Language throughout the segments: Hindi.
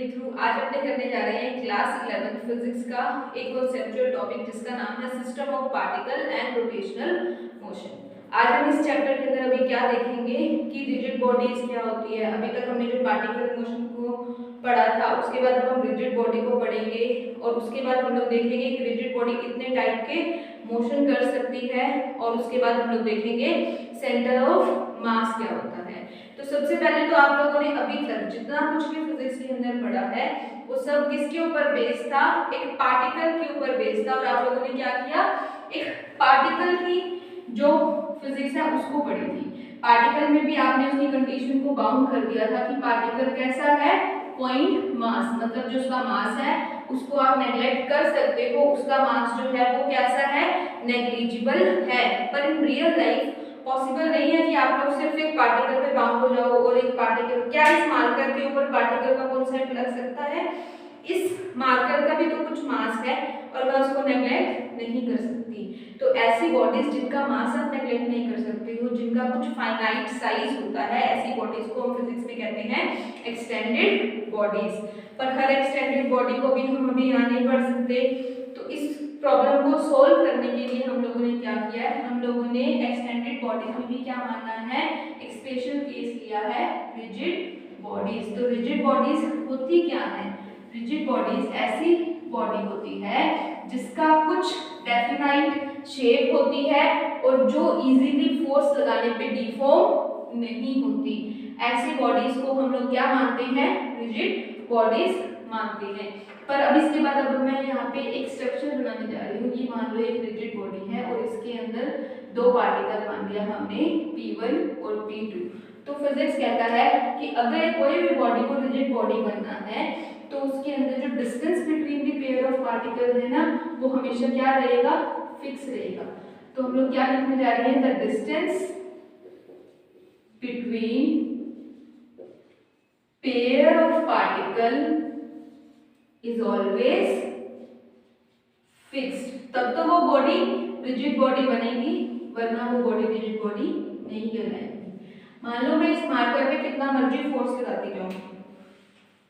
थ्रू आज अपने करने जा रहे हैं क्लास 11 फिजिक्स का एक कॉन्सेप्चुअल टॉपिक जिसका नाम है system of particle and rotational motion. आज हम इस चैप्टर के अंदर अभी क्या देखेंगे कि रिजिड बॉडीज क्या होती है। अभी तक हमने जो पार्टिकल मोशन को पढ़ा था उसके बाद अब हम रिजिड बॉडी को पढ़ेंगे और उसके बाद हम लोग देखेंगे कि रिजिड बॉडी कितने टाइप के मोशन कर सकती है और उसके बाद हम लोग देखेंगे सेंटर ऑफ मास क्या होता है। तो सबसे पहले तो आप लोगों ने अभी तक जितना कुछ भी फिजिक्स के अंदर पढ़ा है वो सब किसके ऊपर बेस्ड था, एक पार्टिकल के ऊपर बेस्ड था। और आप लोगों ने क्या किया, एक पार्टिकल की जो फिजिक्स है उसको पढ़ी थी। पार्टिकल में भी आपने उसकी कंडीशन को बाउंड कर दिया था कि पार्टिकल कैसा है, पॉइंट मास, मतलब जो उसका मास है उसको आप नेग्लेक्ट कर सकते हो, उसका मास जो है वो कैसा है, नेग्लिजिबल है। पर इन रियल लाइफ पॉसिबल नहीं है कि आप लोग सिर्फ एक पार्टिकल पे बाउंड हो जाओ और एक पार्टिकल, क्या इस मार्कर के ऊपर पार्टिकल का कॉन्सेप्ट लग सकता है? इस मार्कर का भी तो कुछ मास है और मैं उसको नेग्लेक्ट नहीं कर सकती। तो ऐसी बॉडीज जिनका मास आप नेग्लेक्ट नहीं कर सकते हो, जिनका कुछ फाइनाइट साइज होता है, ऐसी बॉडीज को हम फिजिक्स में कहते हैं एक्सटेंडेड बॉडीज। पर हर एक्सटेंडेड बॉडी को भी हम अभी यहाँ नहीं पढ़ सकते। तो इस प्रॉब्लम को सॉल्व करने के लिए हम लोगों ने क्या किया है, हम लोगों ने एक्सटेंडेड बॉडीज में भी क्या माना है, एक स्पेशल केस लिया है, रिजिड बॉडीज। तो रिजिड बॉडीज होती क्या है? रिजिड बॉडीज ऐसी बॉडी होती है जिसका कुछ डेफिनाइट शेप होती है और जो इजीली फोर्स लगाने पे डिफॉर्म नहीं होती। ऐसी बॉडीज को हम लोग क्या मानते हैं, रिजिड बॉडीज मानते हैं। पर अब इसके बाद अब मैं यहाँ पे एक स्ट्रक्चर बनाने जा रही हूँ। ये मान लो एक रिजिड बॉडी है और इसके अंदर दो पार्टिकल मान लिया हमने P1 और P2। तो फिजिक्स कहता है कि अगर कोई भी बॉडी को रिजिड बॉडी बनना है तो उसके अंदर जो distance between the pair of particle है ना, वो हमेशा क्या रहेगा, फिक्स रहेगा। तो हम लोग क्या लिखने जा रहे हैं, the distance between pair of particle is always fixed. तब तो वो बॉडी रिजिड बॉडी बनेगी, वरना वो बॉडी रिजिड बॉडी नहीं कहलाएगी। मान लो मैं इस मार्कर पे कितना मर्जी फोर्स लगाती जाऊं,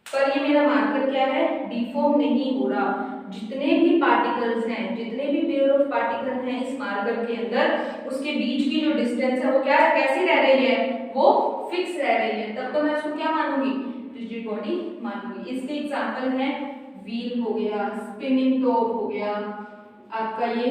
पर ये मेरा मार्कर क्या है, डिफॉर्म नहीं हो रहा। जितने भी पार्टिकल्स हैं, जितने भी पेयर ऑफ पार्टिकल हैं इस मार्कर के अंदर, उसके बीच की जो डिस्टेंस है वो क्या है, कैसी रह रही है, वो फिक्स रह रही है। तब तो मैं उसको क्या मानूंगी, रिजिड बॉडी मानूंगी। इसके एग्जांपल हैं व्हील हो गया, स्पिनिंग टॉप हो गया, आपका ये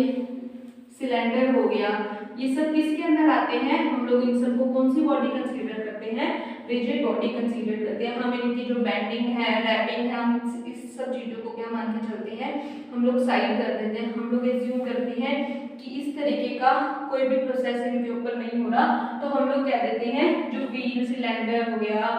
सिलेंडर हो गया। ये सब किसके अंदर आते हैं, हम लोग इन सबको कौन सी बॉडी कंसीडर करते हैं, रिजिड बॉडी कंसीडर करते हैं। हम इनकी जो बेंडिंग है, रैपिंग है, हम इस सब चीजों को क्या मान के चलते हैं, हम लोग साइड कर देते हैं। हम लोग एज्यूम करते हैं कि इस तरीके का कोई भी प्रोसेस इनके ऊपर नहीं हो रहा, तो हम लोग कह देते हैं जो व्हील, सिलेंडर हो गया,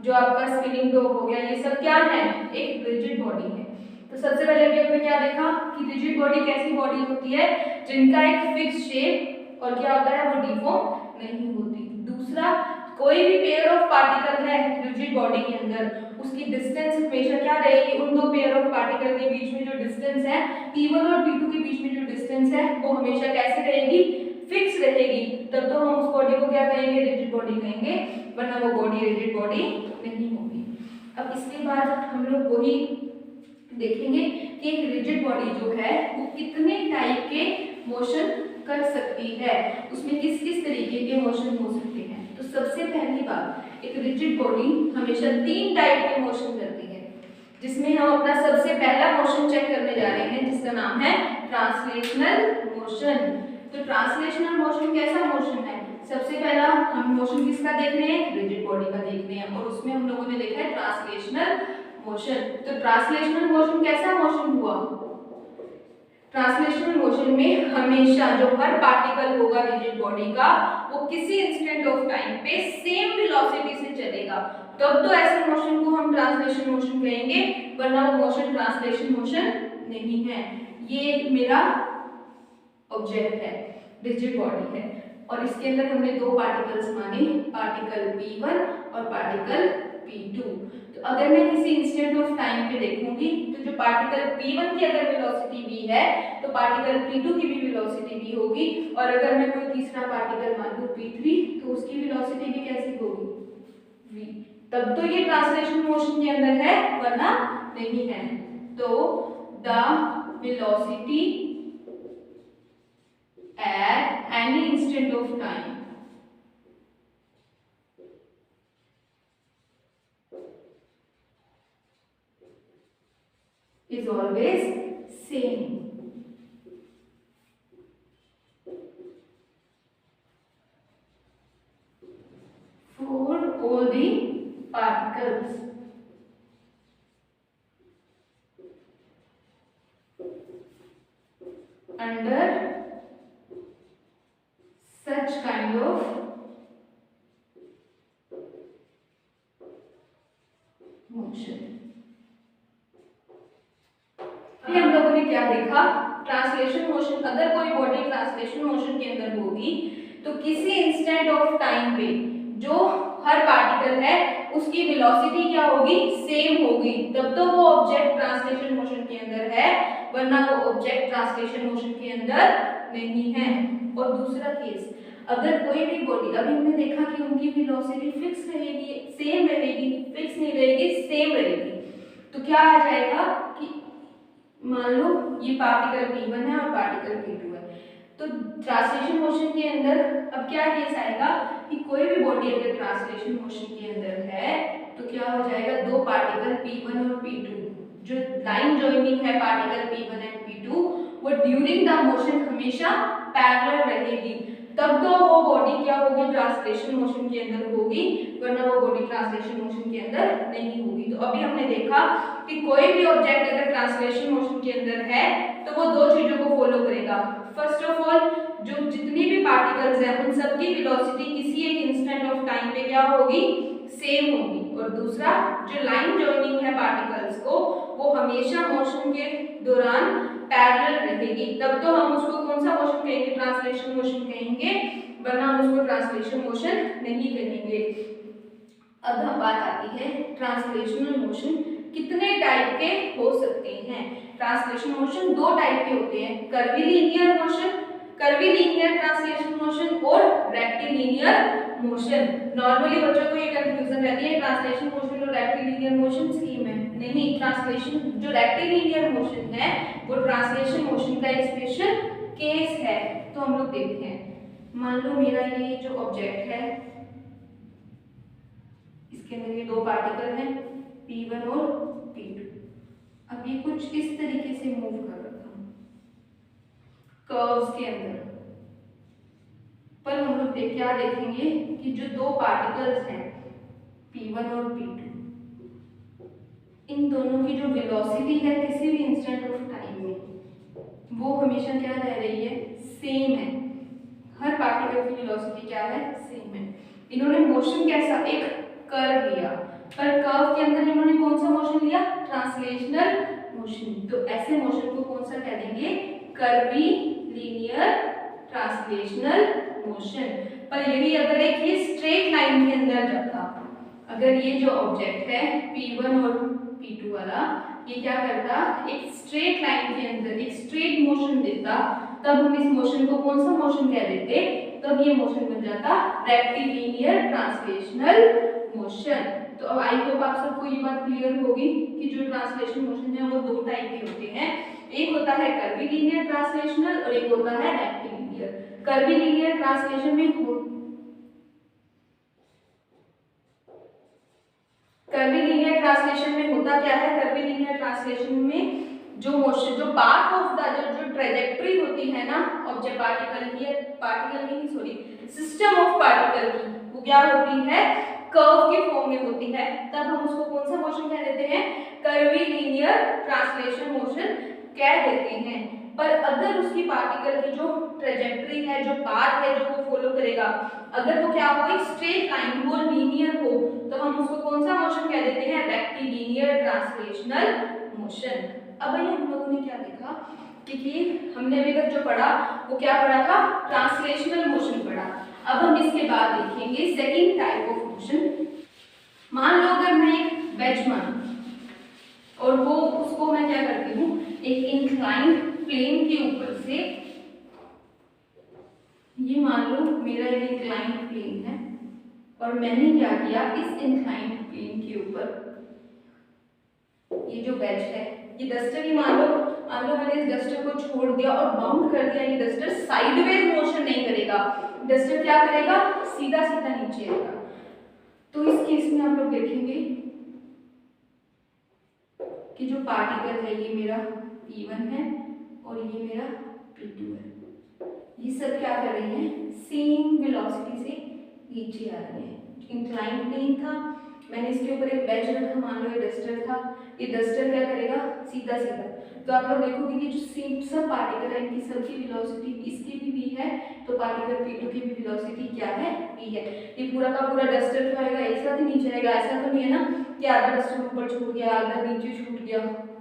जो आपका स्पिनिंग टॉप हो गया, ये सब क्या है, एक रिजिड बॉडी है। तो सबसे पहले अभी हमने क्या देखा कि रिजिड बॉडी कैसी बॉडी होती है, जिनका एक फिक्स शेप और क्या होता है, वो डिफॉर्म नहीं होती। दूसरा, कोई भी पेयर ऑफ पार्टिकल है रिजिड बॉडी के अंदर, उसकी डिस्टेंस हमेशा क्या रहेगी, उन दो पेयर ऑफ पार्टिकल के बीच में जो डिस्टेंस है, P1 और P2 के बीच में जो डिस्टेंस है, वो हमेशा कैसी रहेगी, फिक्स रहेगी। तब तो हम उस बॉडी को क्या कहेंगे, रिजिड बॉडी कहेंगे, वरना वो बॉडी रिजिड बॉडी नहीं होगी। अब इसके बाद हम लोग वही देखेंगे कि एक रिजिड बॉडी जो है वो कितने टाइप के मोशन कर सकती है, उसमें किस किस तरीके के मोशन हो सकते हैं। तो सबसे पहली बात, एक रिजिड बॉडी हमेशा 3 टाइप के मोशन करती है, जिसमें हम अपना सबसे पहला मोशन चेक करने जा रहे हैं, जिसका नाम है ट्रांसलेशनल मोशन। तो ट्रांसलेशनल मोशन कैसा मोशन है, सबसे पहला हम मोशन किसका देख रहे हैं, रिजिड बॉडी का देख रहे हैं, और उसमें हम लोगों ने देखा है ट्रांसलेशनल मोशन। तो ट्रांसलेशनल मोशन कैसा मोशन हुआ, ट्रांसलेशनल मोशन में हमेशा जो हर पार्टिकल होगा रिजिड बॉडी का, वो किसी इंस्टेंट ऑफ टाइम पे सेम वेलोसिटी से चलेगा। तब तो ऐसे मोशन को हम ट्रांसलेशन मोशन कहेंगे, वरना वो मोशन ट्रांसलेशन मोशन नहीं है। ये मेरा ऑब्जेक्ट है, रिजिड बॉडी है, और इसके अंदर हमने दो पार्टिकल्स माने, पार्टिकल P1 और पार्टिकल P2। तो अगर मैं किसी इंस्टेंट ऑफ टाइम पे देखूंगी तो जो पार्टिकल P1 की अगर वेलोसिटी v है तो पार्टिकल P2 की भी वेलोसिटी v होगी, और अगर मैं कोई तीसरा पार्टिकल मान लूं P3 तो उसकी वेलोसिटी भी कैसी होगी, v। तब तो ये ट्रांसलेशन मोशन के अंदर है, वरना नहीं है। तो the velocity at any instant of time is always same for all the particles under such kind of motion। हम लोगों ने क्या देखा, ट्रांसलेशन मोशन, अगर कोई बॉडी ट्रांसलेशन मोशन के अंदर होगी तो किसी इंस्टेंट ऑफ टाइम पे जो हर पार्टिकल है उसकी वेलोसिटी क्या होगी, सेम होगी, तब तो वो ऑब्जेक्ट ट्रांसलेशन मोशन के अंदर है, वरना वो ऑब्जेक्ट ट्रांसलेशन मोशन के अंदर नहीं है। और दूसरा केस, अगर कोई भी बॉडी, अभी हमने देखा कि उनकी वेलोसिटी फिक्स रहेगी, सेम रहेगी, फिक्स नहीं रहेगी, सेम रहेगी, तो क्या आ जाएगा कि मान लो ये पार्टिकल P1 है और पार्टिकल P2 है, तो ट्रांसलेशन मोशन के अंदर अब क्या केस आएगा कि कोई भी बॉडी अगर ट्रांसलेशन मोशन के अंदर है तो क्या हो जाएगा, दो पार्टिकल P1 और P2, जो लाइन जॉइनिंग है पार्टिकल P1 एंड P2, वो ड्यूरिंग द मोशन हमेशा पैरेलल रहेगी, तब तो वो बॉडी क्या होगी, ट्रांसलेशन मोशन के अंदर होगी, वरना वो बॉडी ट्रांसलेशन मोशन के अंदर नहीं होगी। तो अभी हमने देखा कि कोई भी ऑब्जेक्ट अगर ट्रांसलेशन मोशन के अंदर है तो वो दो चीजों को फॉलो करेगा। फर्स्ट ऑफ ऑल, जो जितनी भी पार्टिकल्स हैं उन सबकी वेलोसिटी किसी एक इंस्टेंट ऑफ टाइम पे क्या होगी, सेम होगी, और दूसरा जो लाइन जॉइनिंग है पार्टिकल्स को वो हमेशा मोशन के दौरान पैरेलल रहेगी, तब तो हम उसको कौन सा मोशन कहेंगे, ट्रांसलेशन मोशन कहेंगे, वरना हम उसको ट्रांसलेशन मोशन नहीं कहेंगे। अब हम बात आती है ट्रांसलेशनल मोशन कितने टाइप के हो सकते हैं। ट्रांसलेशन मोशन दो टाइप के होते हैं, curvilinear motion, curvilinear translation motion और रेक्टिलिनियर मोशन। नॉर्मली बच्चों को ये कंफ्यूजन रहती है ट्रांसलेशन मोशन और रेक्टिलिनियर मोशन सेम है, नहीं, ट्रांसलेशन जो रेक्टिलिनियर मोशन है वो ट्रांसलेशन मोशन का एक स्पेशल केस है। तो हम लोग देखते हैं, मान लो मेरा ये जो ऑब्जेक्ट है इसके अंदर ये दो पार्टिकल हैं P1 और P2, अब ये कुछ इस तरीके से मूव कर रहा था कर्व्स के अंदर, पर हम लोग क्या देखेंगे कि जो दो पार्टिकल्स हैं P1 और P2, इन दोनों की जो वेलोसिटी है किसी भी इंस्टेंट ऑफ टाइम में वो हमेशा क्या रह रही है, सेम है, हर पार्टिकल की वेलोसिटी क्या है, सेम है। इन्होंने मोशन कैसा, एक कर्व लिया, पर कर्व के अंदर इन्होंने कौन सा मोशन लिया, ट्रांसलेशनल मोशन, तो ऐसे मोशन को कौन सा कह देंगे, कर्वीलिनियर ट्रांसलेशनल मोशन। पर यही अगर एक ये स्ट्रेट लाइन के अंदर जाता, अगर ये जो ऑब्जेक्ट है P1 और P2 वाला, ये क्या करता, एक स्ट्रेट लाइन के अंदर एक स्ट्रेट मोशन देता, तब हम इस मोशन को कौन सा मोशन कह देते, तब ये मोशन बन जाता रेक्टिलिनियर ट्रांसलेशनल मोशन। तो अब आई होप आप सबको ये बात क्लियर होगी कि जो ट्रांसलेशन मोशन है वो दो टाइप के होते हैं, एक होता है कर्वीलिनियर ट्रांसलेशनल और एक होता है रेक्टिलिनियर। कर्वीलिनियर ट्रांसलेशन में कर्वीलिनियर ट्रांसलेशन में होता क्या है, कर्वीलिनियर ट्रांसलेशन में जो मोशन, जो पाथ ऑफ द जो ट्रेजेक्टरी होती है ना ऑब्जेक्ट पार्टिकल की, पार्टिकल की नहीं सॉरी सिस्टम ऑफ पार्टिकल की, वो क्या होती है, कर्व के फॉर्म में होती है, तब हम उसको कौन सा मोशन कह देते हैं, कर्वीलिनियर ट्रांसलेशन मोशन कह देते हैं। पर अगर उसकी पार्टिकल की जो ट्रेजेक्टरी है, जो पाथ है जो वो फॉलो करेगा, अगर वो क्या हो, एक स्ट्रेट लाइन, वो लीनियर हो, तो हम उसको कौन सा मोशन कह देते हैं, रेक्टिलिनियर ट्रांसलेशनल मोशन। अब ये हम लोगों ने क्या देखा कि हमने अभी तक जो पढ़ा वो क्या पढ़ा था, ट्रांसलेशनल मोशन पढ़ा। अब हम इसके बाद देखेंगे सेकंड टाइप ऑफ मोशन। मान लो अगर मैं एक वेज मानूं और वो उसको मैं क्या करती हूँ, एक इंक्लाइंड प्लेन के ऊपर से, ये मान लो मेरा एक इंक्लाइंड प्लेन है और मैंने क्या किया, इस इंक्लाइंड प्लेन के ऊपर ये जो वेज है, ये डस्टर ही मान लो मैंने इस डस्टर को छोड़ दिया और बाउंड कर दिया, ये डस्टर साइडवेज मोशन नहीं करेगा, डस्टर क्या करेगा, सीधा सीधा नीचे आएगा। तो इस केस में आप लोग देखेंगे कि जो पार्टिकल है ये मेरा P1 है और ये मेरा P2 है, ये सब क्या कर रहे हैं, सेम वेलोसिटी से नीचे आ रहे हैं। इंक्लाइंड प्लेन था, मैंने इसके ऊपर एक वेज रखा, मान लो ये डस्टर था, ये डस्टर क्या करेगा, सीधा सीधा। तो आप लोग देखोगे कि जो सेम सब पार्टिकल है इनकी सबकी वेलोसिटी इसकी भी v है, तो पार्टिकल P2 की भी वेलोसिटी क्या है, v है। ये पूरा का पूरा डस्टर जो आएगा एक साथ ही नीचे आएगा, ऐसा तो नहीं है ना कि आधा डस्टर ऊपर छूट गया आधा नीचे छूट गया,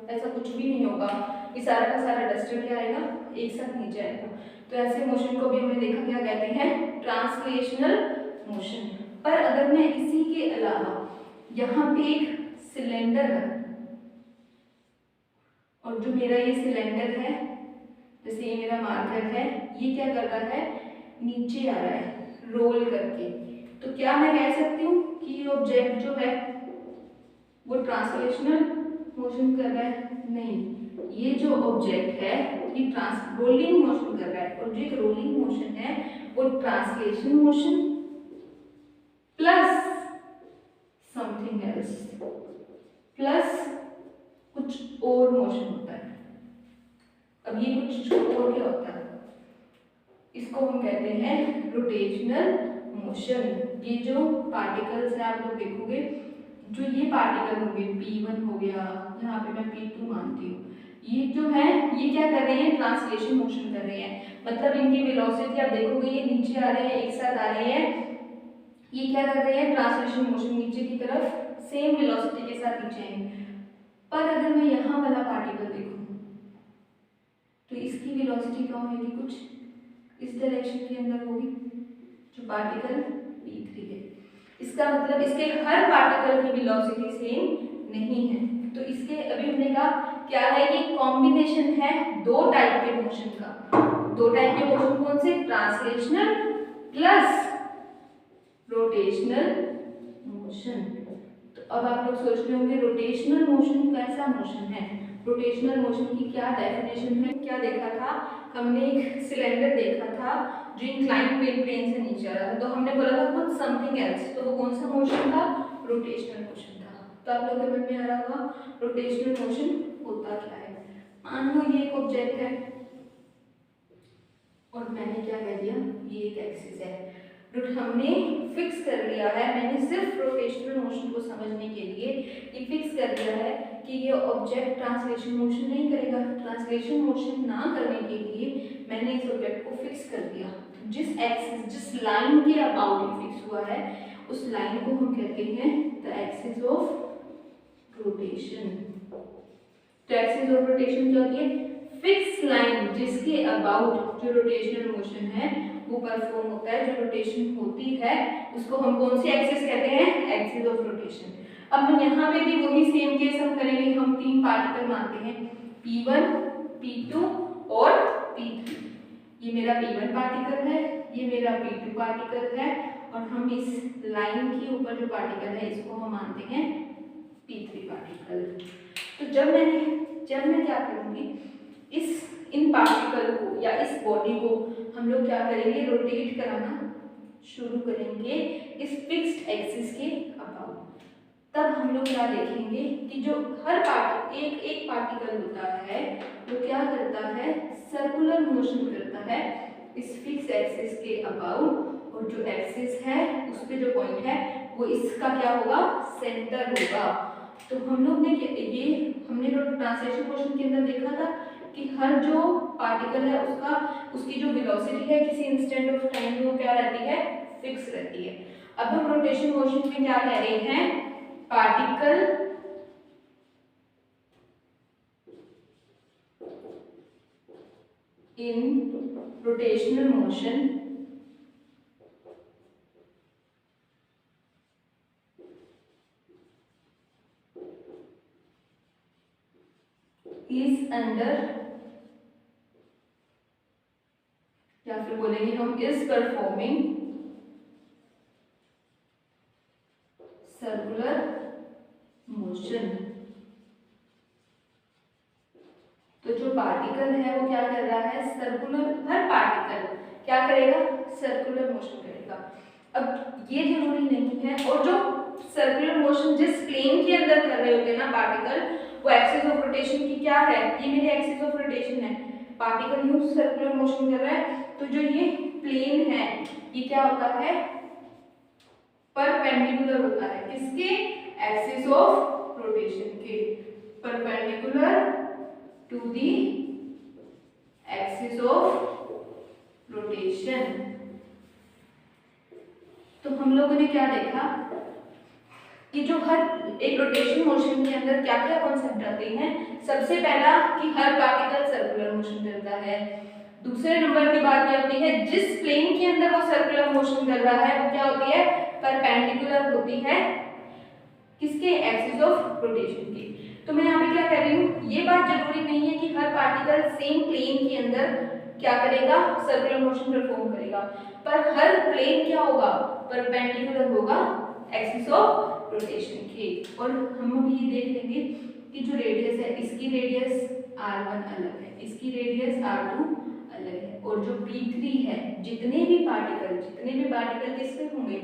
ऐसा कुछ भी नहीं होगा। ये सारा का सारा डस्टर क्या आएगा, एक साथ नीचे आएगा। तो ऐसे मोशन को भी हमने देखा क्या कहते हैं, ट्रांसलेशनल मोशन। पर अगर मैं इसी के अलावा यहाँ पे एक सिलेंडर रख, और जो मेरा ये सिलेंडर है, जैसे ये मेरा मार्कर है, ये क्या कर रहा है, नीचे आ रहा है रोल करके, तो क्या मैं कह सकती हूँ कि ये ऑब्जेक्ट जो है वो ट्रांसलेशनल मोशन कर रहा है? नहीं, ये जो ऑब्जेक्ट है ये रोलिंग मोशन कर रहा है, और जो एक रोलिंग मोशन है वो translation motion plus something else plus कुछ और मोशन होता है। अब ये कुछ और क्या होता है, इसको हम कहते हैं रोटेशनल मोशन। ये जो पार्टिकल्स है आप लोग देखोगे, जो ये पार्टिकल होंगे P1 हो गया, यहाँ पे मैं P2 मानती हूँ, ये जो है ये क्या कर रहे हैं, ट्रांसलेशन मोशन कर रहे हैं। मतलब इनकी वेलोसिटी आप देखोगे ये नीचे आ रहे हैं, एक साथ आ रहे हैं, ये क्या कर रहे हैं, ट्रांसलेशन मोशन, नीचे की तरफ सेम वेलोसिटी के साथ नीचे आएंगे। पर अगर मैं यहाँ वाला पार्टिकल देखूँ तो इसकी वेलोसिटी क्या होगी, कुछ इस डायरेक्शन के अंदर होगी, जो पार्टिकल P3 है। इसका मतलब इसके हर पार्टिकल की वेलोसिटी सेम नहीं है। तो इसके अभी हमने कहा क्या है, ये कॉम्बिनेशन है दो टाइप के मोशन का। दो टाइप के मोशन कौन से, ट्रांसलेशनल प्लस रोटेशनल मोशन। तो अब आप लोग सोच रहे होंगे रोटेशनल मोशन कैसा मोशन है, रोटेशनल मोशन की क्या डेफिनेशन है। क्या देखा था हमने, एक सिलेंडर देखा था जो इंक्लाइंड प्लेन से नीचे आ रहा था, तो हमने बोला था कुछ समथिंग एल्स, तो वो कौन सा मोशन था, रोटेशनल मोशन था। तो आप लोगों के मन में आ रहा होगा रोटेशनल मोशन होता क्या है। मान लो ये एक ऑब्जेक्ट है और मैंने क्या कह दिया, ये एक एक्सिस है, हमने फिक्स कर लिया है, मैंने सिर्फ रोटेशनल मोशन को समझने के लिए ये फिक्स कर दिया है कि ये ऑब्जेक्ट ट्रांसलेशन मोशन नहीं करेगा। ट्रांसलेशन मोशन ना करने के लिए मैंने इस ऑब्जेक्ट को फिक्स कर दिया, जिस एक्सिस जिस लाइन के अबाउट फिक्स हुआ है उस लाइन को हम कहते हैं द एक्सिस ऑफ रोटेशन। तो एक्सिस ऑफ रोटेशन क्या होती है, फिक्स लाइन जिसके अबाउट जो रोटेशनल मोशन है वो परफॉर्म होता है, जो रोटेशन होती है उसको हम कौन सी एक्सिस कहते हैं, एक्सिस ऑफ रोटेशन। अब हम यहाँ पे भी वही सेम केस हम करेंगे, हम तीन पार्टिकल मानते हैं P1, P2 और P3। ये मेरा P1 पार्टिकल है, ये मेरा P2 पार्टिकल है, और हम इस लाइन के ऊपर जो पार्टिकल है इसको हम मानते हैं P3 पार्टिकल। तो जब मैं क्या करूँगी, इन पार्टिकल को या इस बॉडी को हम लोग क्या करेंगे, रोटेट कराना शुरू करेंगे इस फिक्स्ड एक्सिस के अबाउट। तब हम लोग क्या देखेंगे कि जो हर एक पार्टिकल होता है वो क्या करता है, सर्कुलर मोशन करता है इस फिक्स एक्सिस के अबाउट, और जो एक्सिस है उस पे जो पॉइंट है वो इसका क्या होगा, सेंटर होगा। तो हम लोग ने ये हमने ट्रांसलेशन मोशन के अंदर देखा था कि हर जो पार्टिकल है उसकी जो वेलोसिटी है किसी इंस्टेंट ऑफ टाइम में वो क्या रहती है, फिक्स रहती है। अब हम रोटेशन मोशन में क्या कह रहे हैं, particle in rotational motion is under, या फिर बोलेंगे हम इज परफॉर्मिंग मोशन। तो जो पार्टिकल है वो क्या कर रहा है, सर्कुलर, हर पार्टिकल क्या करेगा, सर्कुलर मोशन करेगा। अब ये जरूरी नहीं है, और जो सर्कुलर मोशन जिस प्लेन के अंदर कर रहे होते हैं ना पार्टिकल, वो एक्सिस ऑफ रोटेशन की क्या है, ये मेरी एक्सिस ऑफ रोटेशन है, पार्टिकल यूं सर्कुलर मोशन कर रहा है, तो जो ये प्लेन है ये क्या होता है, परपेंडिकुलर होता है, किसके, एक्सिस ऑफ रोटेशन के, perpendicular to the axis of rotation. तो हम लोगों ने क्या देखा कि जो हर एक रोटेशन मोशन के अंदर क्या क्या कॉन्सेप्ट आते हैं। सबसे पहला कि हर पार्टिकल सर्कुलर मोशन करता है। दूसरे नंबर की बात ये होती है जिस प्लेन के अंदर वो सर्कुलर मोशन कर रहा है वो क्या होती है, परपेंडिकुलर होती है, किसके, एक्सिस ऑफ रोटेशन की। तो मैं यहाँ पे क्या कह रही हूँ, ये बात जरूरी नहीं है कि हर पार्टिकल सेम प्लेन के अंदर क्या करेगा, सर्कुलर मोशन परफॉर्म करेगा, पर हर प्लेन क्या होगा, परपेंडिकुलर होगा एक्सिस ऑफ रोटेशन के। और हम अभी ये देख लेंगे कि जो रेडियस है, इसकी रेडियस r1 अलग है, इसकी रेडियस r2 अलग है, और जो p3 है, जितने भी पार्टिकल किसमें होंगे,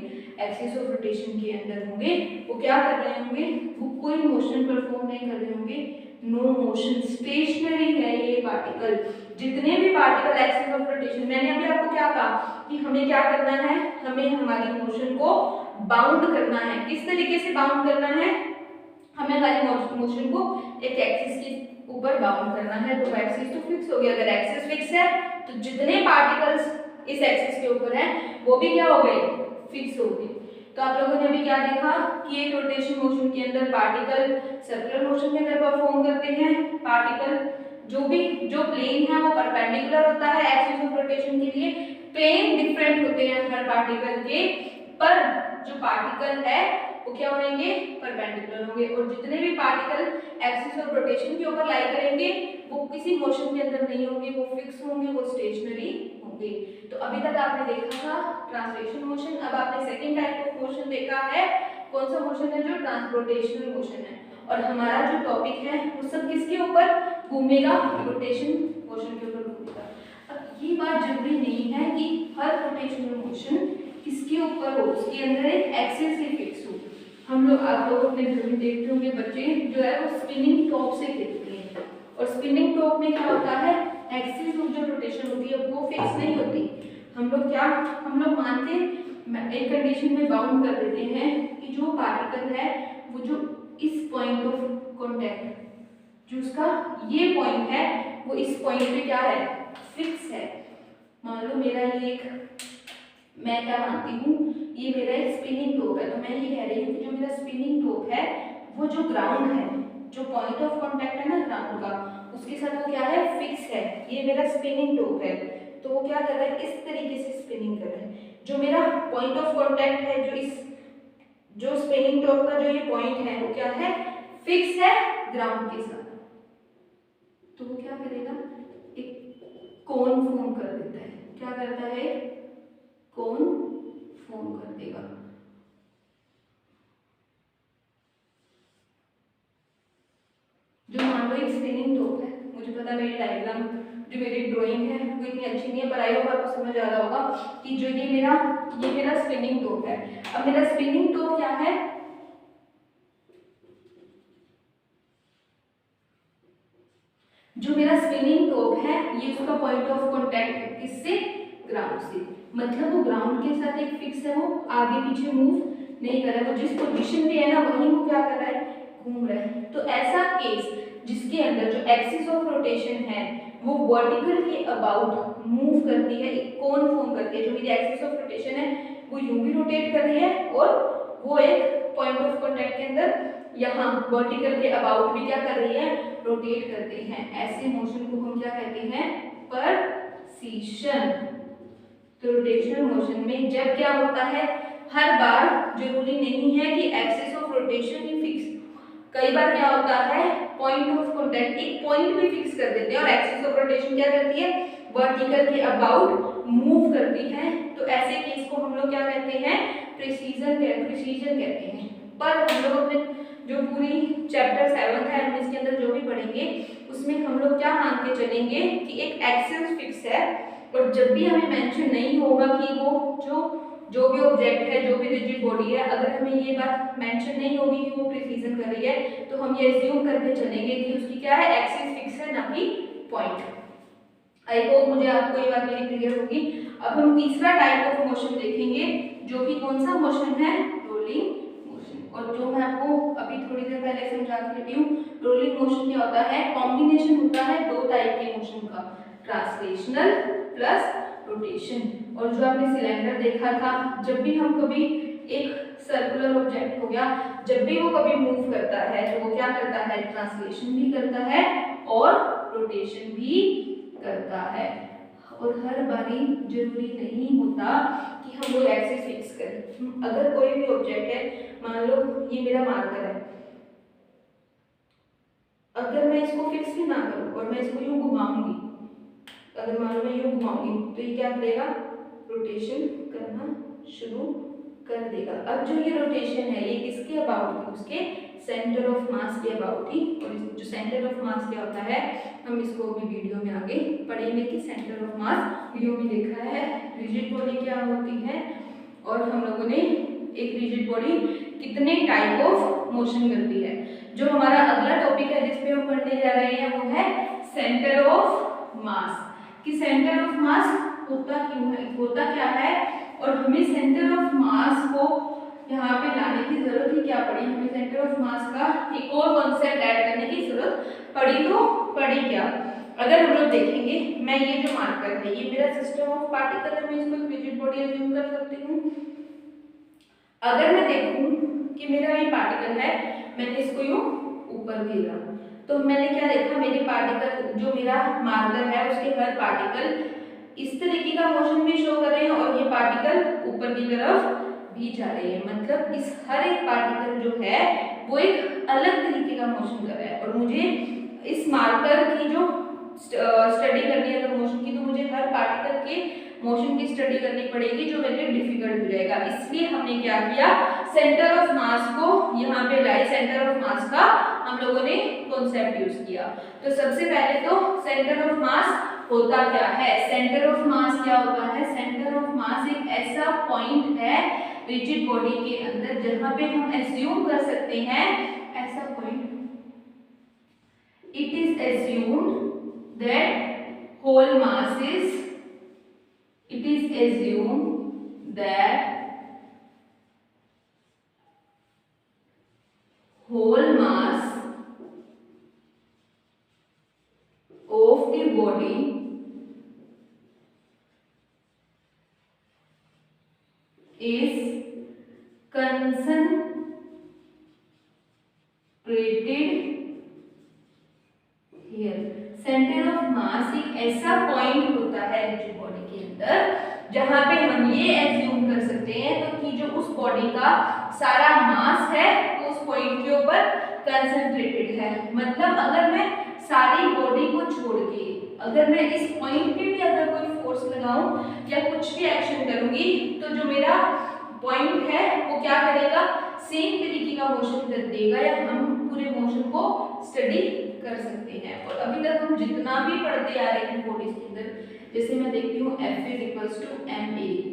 एक्सिस ऑफ रोटेशन के अंदर होंगे, वो क्या कर रहे होंगे, वो कोई मोशन परफॉर्म नहीं कर रहे होंगे, नो मोशन, स्टेशनरी है ये पार्टिकल। जितने भी पार्टिकल एक्सिस ऑफ रोटेशन, मैंने अभी आपको क्या कहा कि हमें क्या करना है, हमें हमारी मोशन को बाउंड करना है। किस तरीके से बाउंड करना है, हमें हमारी मोशन को एक एक्सिस के ऊपर बाउंड करना है। तो एक्सिस तो फिक्स हो गया, अगर एक्सिस फिक्स है तो जितने पार्टिकल्स इस एक्सिस के ऊपर हैं वो भी क्या हो गए, फिक्स हो गए। तो आप लोगों ने अभी क्या देखा कि एक रोटेशन मोशन के अंदर पार्टिकल सर्कुलर मोशन के अंदर परफॉर्म करते हैं, पार्टिकल जो प्लेन है वो परपेंडिकुलर होता है एक्सिस ऑफ रोटेशन के लिए, प्लेन डिफरेंट होते हैं हर पार्टिकल के, पर जो पार्टिकल है वो क्या होंगे, परपेंडिकुलर होंगे, और जितने भी पार्टिकल एक्सिस ऑफ रोटेशन के ऊपर लाई करेंगे वो किसी मोशन के अंदर नहीं होंगे, वो फिक्स होंगे, वो स्टेशनरी होंगे। तो अभी तक आपने देखा था ट्रांसलेशन मोशन, अब आपने सेकंड टाइप ऑफ मोशन देखा है, कौन सा मोशन है, जो ट्रांसरोटेशनल मोशन है। और हमारा जो टॉपिक है वो सब किसके ऊपर घूमेगा, रोटेशन मोशन के ऊपर घूमेगा। अब ये बात जरूरी नहीं है कि हर रोटेशनल मोशन किसके ऊपर हो, उसके अंदर एक एक्सिस ही फिक्स हो। हम लोग, आप लोग अपने घर में देखते होंगे बच्चे जो है वो स्पिनिंग टॉप से खेलते हैं, और स्पिनिंग टॉप में क्या होता है, एक्सिस ऑफ जो रोटेशन होती है वो फिक्स नहीं होती। हम लोग मानते हैं, एक कंडीशन में बाउंड कर देते हैं कि जो पार्टिकल है वो जो इस पॉइंट ऑफ कांटेक्ट, जो उसका ये पॉइंट है वो इस पॉइंट पे क्या है, फिक्स है। मान लो मेरा ये एक, मैं क्या मानती हूँ, ये मेरा एक स्पिनिंग टॉप है, तो मैं ये कह रही हूँ कि जो मेरा स्पिनिंग टॉप है वो जो ग्राउंड है, जो पॉइंट ऑफ कांटेक्ट है ना ग्राउंड का, उसके साथ वो क्या है, फिक्स है। ये मेरा स्पिनिंग टॉप है, तो वो क्या कर रहा है, इस तरीके से स्पिनिंग कर रहा है। जो मेरा पॉइंट ऑफ कांटेक्ट है, जो स्पिनिंग टॉप का जो ये पॉइंट है वो क्या है, फिक्स है ग्राउंड के साथ, तो वो क्या करेगा, एक कोन फॉर्म कर देता है। क्या करता है, कोन फॉर्म कर देगा। जो मान लो एक स्पिनिंग टॉप है, मुझे पता है मेरी डायग्राम, जो मेरी ड्राइंग है वो इतनी अच्छी नहीं है, पर आई होप आपको समझ आ रहा होगा कि जो ये मेरा स्पिनिंग टॉप है। अब मेरा स्पिनिंग टॉप क्या है, जो मेरा स्पिनिंग टॉप है ये उसका पॉइंट ऑफ कांटेक्ट है, किससे, ग्राउंड से। मतलब वो ग्राउंड के साथ एक फिक्स है, वो आगे पीछे मूव नहीं कर रहा है, वो जिस पोजीशन पे है ना वहीं वो क्या कर रहा है, घूम रहा है। तो ऐसा केस जिसके अंदर जो एक्सिस ऑफ रोटेशन है वो वर्टिकल के अबाउट मूव करती है, एक कोन फॉर्म करती है। जो मेरी एक्सिस ऑफ रोटेशन है वो यूं भी रोटेट कर रही है, और वो एक पॉइंट ऑफ कांटेक्ट के अंदर यहाँ वर्टिकल के अबाउट भी क्या कर रही है, रोटेट करते हैं। ऐसे मोशन को हम क्या कहते हैं, परसीशन। तो रोटेशनल मोशन में जब क्या होता है, हर बार जरूरी नहीं है कि axis of rotation he fix, कई बार क्या होता है, पॉइंट ऑफ कांटेक्ट, एक पॉइंट भी फिक्स कर देते हैं और एक्सिस ऑफ रोटेशन क्या करती है, वर्टिकल के अबाउट मूव करती है। तो ऐसे केस को हम लोग क्या कहते हैं, प्रिसीजन कहते हैं। पर हम लोग अपने जो पूरी चैप्टर 7 है हम इसके अंदर जो भी पढ़ेंगे उसमें हम लोग क्या मान के चलेंगे कि एक एक्सिस फिक्स है, और जब भी हमें मेंशन नहीं होगा कि वो जो भी ऑब्जेक्ट है, जो भी रिजिड बॉडी है, अगर हमें ये बात मेंशन नहीं होगी कि वो प्रिसीजन कर रही है, तो हम ये एज्यूम करके चलेंगे कि उसकी क्या है, एक्सिस फिक्स है, ना कि पॉइंट। आई होप मुझे आपको ये बात मेरी क्लियर होगी। अब हम तीसरा टाइप ऑफ मोशन देखेंगे, जो कि कौन सा मोशन है, रोलिंग मोशन। और जो मैं आपको अभी थोड़ी देर पहले समझा के हटी हूँ, रोलिंग मोशन क्या होता है, कॉम्बिनेशन होता है दो टाइप के मोशन का, ट्रांसलेशनल प्लस रोटेशन। और जो आपने सिलेंडर देखा था, जब भी हम कभी एक सर्कुलर ऑब्जेक्ट हो गया, जब भी वो कभी मूव करता है तो वो क्या करता है, ट्रांसलेशन भी करता है और रोटेशन भी करता है। और हर बारी जरूरी नहीं होता कि हम लोग एक्सिस फिक्स करें। अगर कोई भी ऑब्जेक्ट है, मान लो ये मेरा मार्कर है, अगर मैं इसको फिक्स भी ना करूं और मैं इसको यूं घुमाऊंगी, अगर मान लो मैं यूं घुमाऊंगी तो ये क्या करेगा, रोटेशन करना शुरू कर देगा। अब जो ये रोटेशन है ये किसके अबाउट थी, उसके सेंटर ऑफ मास के अबाउट थी। और जो सेंटर ऑफ मास क्या होता है, हम इसको भी वीडियो में आगे पढ़ेंगे कि सेंटर ऑफ मास वीडियो में देखा है, रिजिड बॉडी क्या होती है, और हम लोगों ने एक रिजिड बॉडी कितने टाइप ऑफ मोशन करती है। जो हमारा अगला टॉपिक है जिसपे हम पढ़ने जा रहे हैं वो है सेंटर ऑफ मास, कि सेंटर ऑफ मास होता क्यों है, होता क्या है, और हमें सेंटर ऑफ मास को यहाँ पे लाने की जरूरत ही क्या पड़ी, हमें सेंटर ऑफ मास का एक और कॉन्सेप्ट ऐड करने की जरूरत पड़ी, तो पड़ी क्या। अगर हम लोग देखेंगे, मैं ये जो मार्कर है ये मेरा सिस्टम ऑफ पार्टिकल है, मैं इसको एक रिजिड बॉडी अज्यूम कर सकती हूँ। अगर मैं देखूं कि मेरा ये पार्टिकल है, मैंने इसको यूं ऊपर घेरा, तो मैंने क्या देखा, मेरे पार्टिकल जो मेरा मार्कर है उसके हर पार्टिकल इस तरीके का मोशन भी शो कर रहे हैं, और ये पार्टिकल ऊपर की तरफ भी जा रहे हैं। मतलब इस हर एक पार्टिकल जो है वो एक अलग तरीके का मोशन कर रहा है, और मुझे इस मार्कर की जो स्टडी करनी है अगर मोशन की, तो मुझे हर पार्टिकल के मोशन की स्टडी करनी पड़ेगी, जो मेरे लिए डिफिकल्ट हो जाएगा। इसलिए हमने क्या किया, सेंटर ऑफ मास को यहाँ पे लाई, सेंटर ऑफ मास का हम लोगों ने कॉन्सेप्ट यूज किया। तो सबसे पहले तो सेंटर ऑफ मास होता क्या है, सेंटर ऑफ मास क्या होता है, सेंटर ऑफ मास एक ऐसा पॉइंट है रिजिड बॉडी के अंदर जहां पे हम एज्यूम कर सकते हैं, ऐसा point, it is assumed that whole mass is, it is assumed that whole mass of the body is concentrated here। Centre of mass एक ऐसा पॉइंट होता है रिजिड बॉडी के अंदर जहां पे हम ये एज्यूम कर सकते हैं तो कि जो उस बॉडी का सारा मास है वो उस पॉइंट के ऊपर कंसंट्रेटेड है। मतलब अगर मैं सारी बॉडी को छोड़ के अगर मैं इस पॉइंट पे भी अगर कोई फोर्स लगाऊं या कुछ भी एक्शन करूंगी, तो जो मेरा पॉइंट है वो क्या करेगा, सेम तरीके का मोशन कर देगा, या हम पूरे मोशन को स्टडी कर सकते हैं। और अभी तक हम जितना भी पढ़ते आ रहे हैं बॉडीज के अंदर, जैसे मैं देखती हूँ F = ma,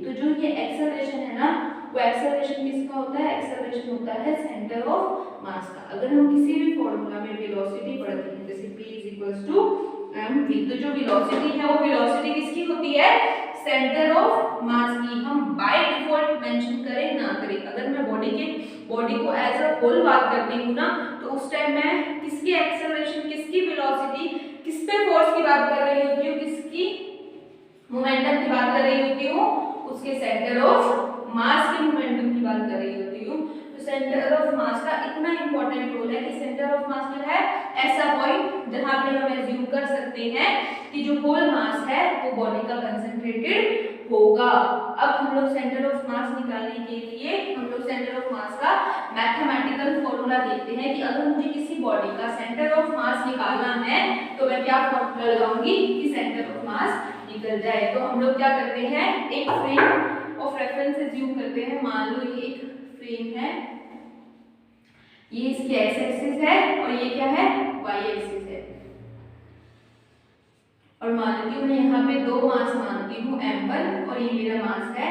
तो जो ये एक्सेलरेशन है ना, वो एक्सेलरेशन किसका होता है, एक्सेलरेशन होता है सेंटर ऑफ मास का। अगर हम किसी भी फॉर्मूला में वेलोसिटी पढ़ते हैं, जैसे p = mv, तो जो वेलोसिटी है वो वेलोसिटी किसकी होती है, सेंटर ऑफ मास की। हम बाय डिफॉल्ट मेंशन करें ना करें, अगर मैं बॉडी को एज अ होल बात करती हूँ ना, तो उस टाइम मैं किसकी एक्सेलरेशन, किसकी वेलोसिटी, किस पे फोर्स की बात कर रही होती हूँ, किसकी मोमेंटम की बात कर रही होती हूँ, उसके सेंटर ऑफ मास के मोमेंटम की बात कर रही होती हूँ। तो सेंटर ऑफ मास का इतना इंपॉर्टेंट रोल है कि सेंटर ऑफ मास क्या है, ऐसा पॉइंट जहां पे हम एज्यूम कर सकते हैं कि जो होल मास है वो बॉडी का कंसंट्रेटेड होगा। अब हम लोग सेंटर ऑफ मास निकालने के लिए हम लोग सेंटर ऑफ मास का मैथमेटिकल फॉर्मूला देखते हैं कि अगर मुझे किसी बॉडी का सेंटर ऑफ मास निकालना है तो मैं क्या फॉर्मूला लगाऊंगी कि सेंटर ऑफ मास निकल जाए। तो हम लोग क्या करते हैं, एक फ्रेम ऑफ रेफरेंस एज्यूम करते हैं। मान लो ये एक फ्रेम है ये इसकी एक्स एक्सिस है और ये क्या है, वाई एक्सिस है। और मान लेती हूँ मैं यहाँ पे दो मास मानती हूँ m1 और ये मेरा मास है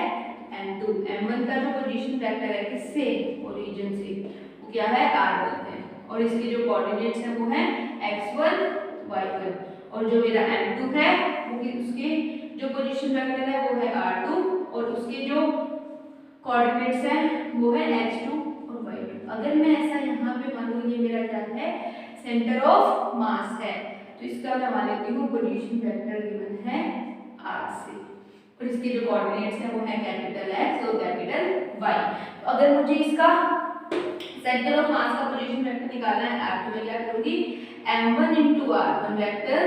m2। m1 का जो पोजीशन वेक्टर है किससे, ओरिजिन से, वो क्या है, r1 है। और इसके जो कोऑर्डिनेट्स हैं वो है x1 y1। और जो मेरा m2 है वो उसके जो पोजीशन वेक्टर है वो है r2 और उसके जो कोऑर्डिनेट्स हैं वो है x2 और y2। अगर मैं ऐसा यहाँ पे मानूँ ये मेरा क्या है, सेंटर ऑफ मास है, तो इसका मैं मान लेती हूँ पोजीशन वेक्टर गिवन है r से और इसके जो कोऑर्डिनेट्स हैं वो है कैपिटल x और कैपिटल y। तो अगर मुझे इसका सेंटर ऑफ मास का पोजीशन वेक्टर निकालना है r, तो मैं क्या करूँगी, m1 into r1 vector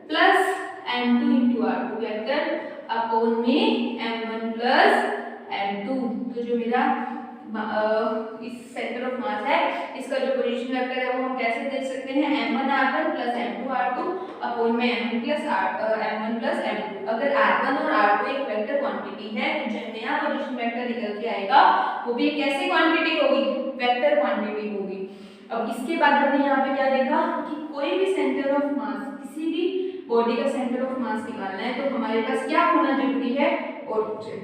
plus m2 into r2 vector upon में m1 प्लस m2। तो जो मेरा इस सेंटर ऑफ मास है इसका जो पोजीशन वेक्टर है वो हम कैसे देख सकते हैं, m1 r1 plus m2 r2 upon में m1 प्लस m2। अगर r1 और r2 एक वेक्टर क्वांटिटी है तो जो नया पोजीशन वेक्टर निकल के आएगा वो भी एक कैसी क्वांटिटी होगी, वेक्टर क्वांटिटी होगी। अब इसके बाद हमने यहाँ पे क्या देखा कि कोई भी सेंटर ऑफ मास, किसी भी बॉडी का सेंटर ऑफ मास निकालना है तो हमारे पास क्या होना जरूरी है, और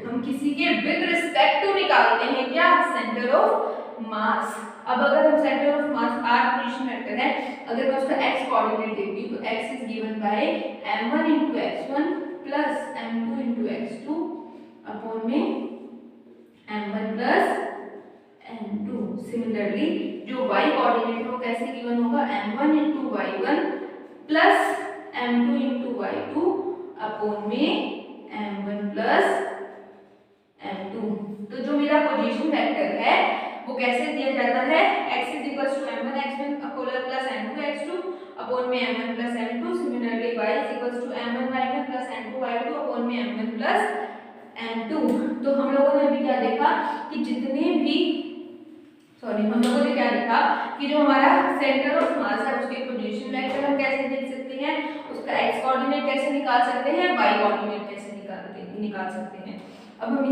हम किसी के विद रिस्पेक्ट टू निकालते हैं क्या, सेंटर ऑफ मास। अब अगर हम centre of mass r position vector है, अगर मैं उसका x कोऑर्डिनेट देखती हूँ तो x is given by m1 into x1 plus m2 into x2 upon में m1 प्लस m2। सिमिलरली जो y कोऑर्डिनेट है वो कैसे गिवन होगा, m1 into y1 plus m2 into y2 upon में m1 प्लस m2। तो जो मेरा पोजीशन वेक्टर है वो कैसे दिया जाता है, x is equal to m1 x1 plus m2 x2 upon में m1 plus m2। Similarly y is equal to m1 y1 plus m2 y2 upon में m1 प्लस m2। तो हम लोगों ने अभी क्या देखा कि हम लोगों ने क्या देखा कि जो हमारा सेंटर ऑफ मास है उसके पोजीशन वेक्टर हम कैसे देख सकते हैं, उसका x कोऑर्डिनेट कैसे निकाल सकते हैं, y कोऑर्डिनेट कैसे निकाल सकते हैं। अब हम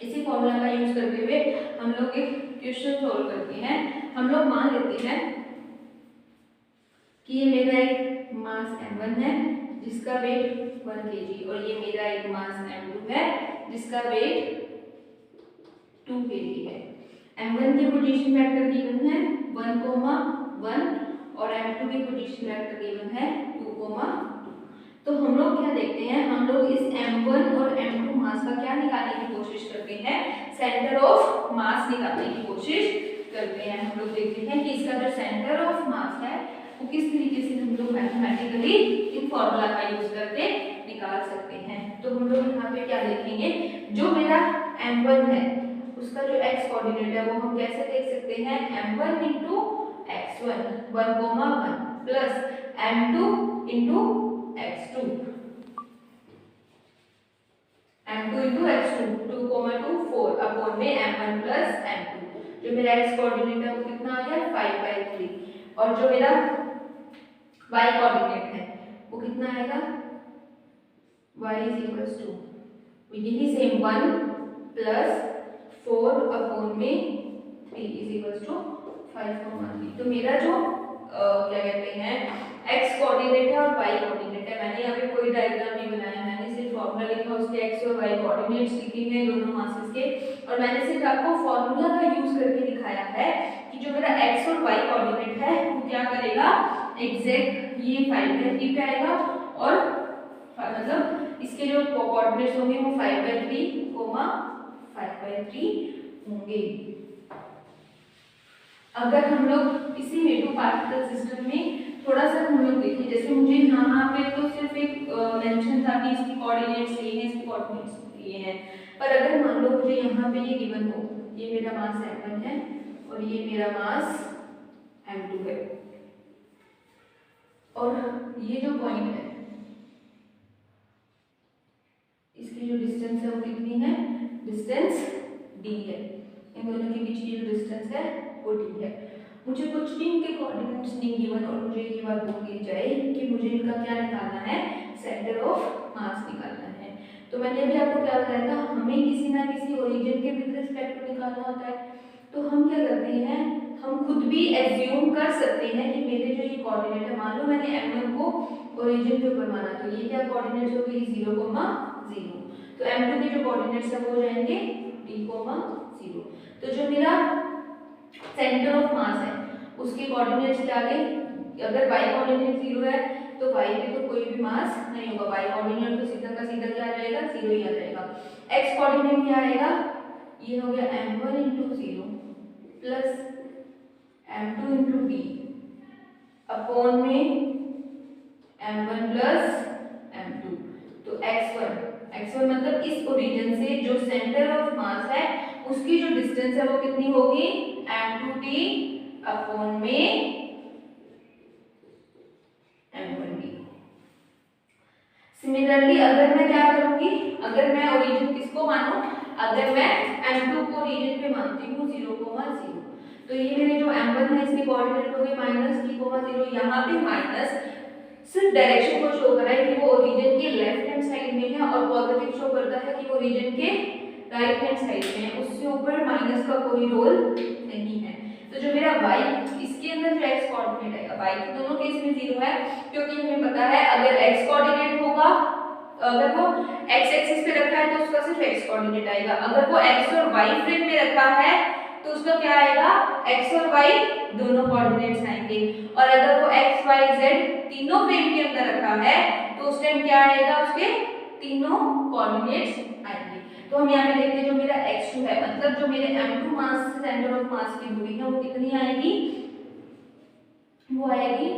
इसी फॉर्मूला का यूज करते हुए हम लोग एक क्वेश्चन सोल्व करते हैं। हम लोग मान लेते हैं कि ये मेरा एक मास m1 है जिसका वेट 1 kg और ये मेरा एक मास m2 है जिसका वेट 2 kg है। m1 के पोजीशन वेक्टर गिवन है 1, 1 और m2 के पोजीशन वेक्टर गिवन है 2, 2। तो हम लोग क्या देखते हैं, हम लोग इस m1 और m2 मास का क्या निकालने की कोशिश करते हैं, सेंटर ऑफ मास निकालने की कोशिश करते हैं। हम लोग देखते हैं कि इसका जो सेंटर ऑफ मास है वो किस तरीके से हम लोग मैथमेटिकली इन फॉर्मूला का यूज करके निकाल सकते हैं। तो हम लोग यहाँ पे क्या देखेंगे, जो मेरा m1 है उसका जो x कोऑर्डिनेट है वो हम कैसे देख सकते हैं, m1 into x1 1, 1 plus m2 into x2 into x2 2, 2 4 upon में m1 प्लस m2। जो मेरा x कोऑर्डिनेट है वो कितना आ गया 5/3 और जो मेरा y कोऑर्डिनेट है वो कितना आएगा, y इज इक्वल टू यही सेम 1 प्लस 4 अपॉन में 3 इज इक्वल टू 5,3। तो मेरा जो क्या कहते हैं x कोऑर्डिनेट है और y कोऑर्डिनेट है, मैंने यहाँ पे कोई डायग्राम नहीं बनाया, मैंने सिर्फ फॉर्मूला लिखा, उसके x और y कोऑर्डिनेट्स लिखे हैं दोनों मासेस के, और मैंने सिर्फ आपको फॉर्मूला का यूज करके दिखाया है कि जो मेरा x और y कोऑर्डिनेट है वो क्या करेगा, एग्जैक्ट ये 5/3 पे आएगा और मतलब इसके जो कोऑर्डिनेट्स होंगे वो 5/3, 5/3 होंगे। अगर हम लोग इसी में टू पार्टिकल सिस्टम में थोड़ा सा हम लोग देखें, जैसे मुझे यहाँ पे तो सिर्फ एक मेंशन था कि इसकी कोऑर्डिनेट्स लिए हैं, इसकी कोऑर्डिनेट्स लिए हैं, पर अगर मान लो मुझे यहाँ पे ये गिवन हो, ये मेरा मास m1 है और ये मेरा मास m2 है और ये जो पॉइंट है इसकी जो डिस्टेंस है वो कितनी है, डिस्टेंस d है, इन दोनों के बीच की जो डिस्टेंस है वो d है। मुझे कुछ भी इनके कोऑर्डिनेट्स नहीं गिवन और मुझे ये बात बोल दी जाए कि मुझे इनका क्या निकालना है, सेंटर ऑफ मास निकालना है। तो मैंने अभी आपको क्या बताया था, हमें किसी ना किसी ओरिजिन के विद रिस्पेक्ट टू निकालना होता है। तो हम क्या करते हैं, हम खुद भी एज्यूम कर सकते हैं कि मेरे जो ये कोऑर्डिनेट है, मान लो मैंने m1 को ओरिजिन के ऊपर माना, तो ये क्या कोऑर्डिनेट्स हो गई 0, 0। तो m2 के जो कोऑर्डिनेट्स है वो हो जाएंगे d, 0। तो जो मेरा सेंटर ऑफ मास है उसके कोऑर्डिनेट्स क्या आ गए, अगर y कोऑर्डिनेट 0 है तो y पे तो कोई भी मास नहीं होगा, y कोऑर्डिनेट तो सीधा का सीधा क्या आ जाएगा, 0 ही आ जाएगा। x कोऑर्डिनेट क्या आएगा, ये हो गया m1 × 0 plus m2 × d upon में m1 प्लस m2। तो x1 मतलब इस ओरिजिन से जो सेंटर ऑफ मास है उसकी जो डिस्टेंस है वो कितनी होगी, m2d अपॉन में m1d। सिमिलरली अगर मैं क्या करूंगी, अगर मैं ओरिजिन किसको मानूं, अगर मैं m2 को ओरिजिन पे मानती हूँ 0, 0, तो ये मेरे जो m1 है इसके कोऑर्डिनेट हो गए -d, 0। यहाँ पे माइनस सिर्फ डायरेक्शन को शो कर रहा है कि वो ओरिजिन के लेफ्ट हैंड साइड में है, और पॉजिटिव शो करता है कि वो ओरिजिन के राइट हैंड साइड में है, उससे ऊपर माइनस का कोई रोल नहीं है। तो जो मेरा y, इसके अंदर जो x कोऑर्डिनेट आएगा, y तो दोनों केस में 0 है, क्योंकि हमें पता है अगर x कोऑर्डिनेट होगा, अगर वो x एक्सिस पे रखा है तो उसका सिर्फ x कोऑर्डिनेट आएगा, अगर वो x और y फ्रेम में रखा है तो उसका क्या आएगा, x और y दोनों कोऑर्डिनेट्स आएंगे, और अगर वो x y z तीनों फ्रेम के अंदर रखा है तो उस टाइम क्या आएगा, उसके तीनों कोऑर्डिनेट्स आएंगे। तो हम यहाँ पे देखते हैं जो मेरा x2 है, मतलब जो मेरे m2 मास से सेंटर ऑफ मास की दूरी है वो कितनी आएगी, वो आएगी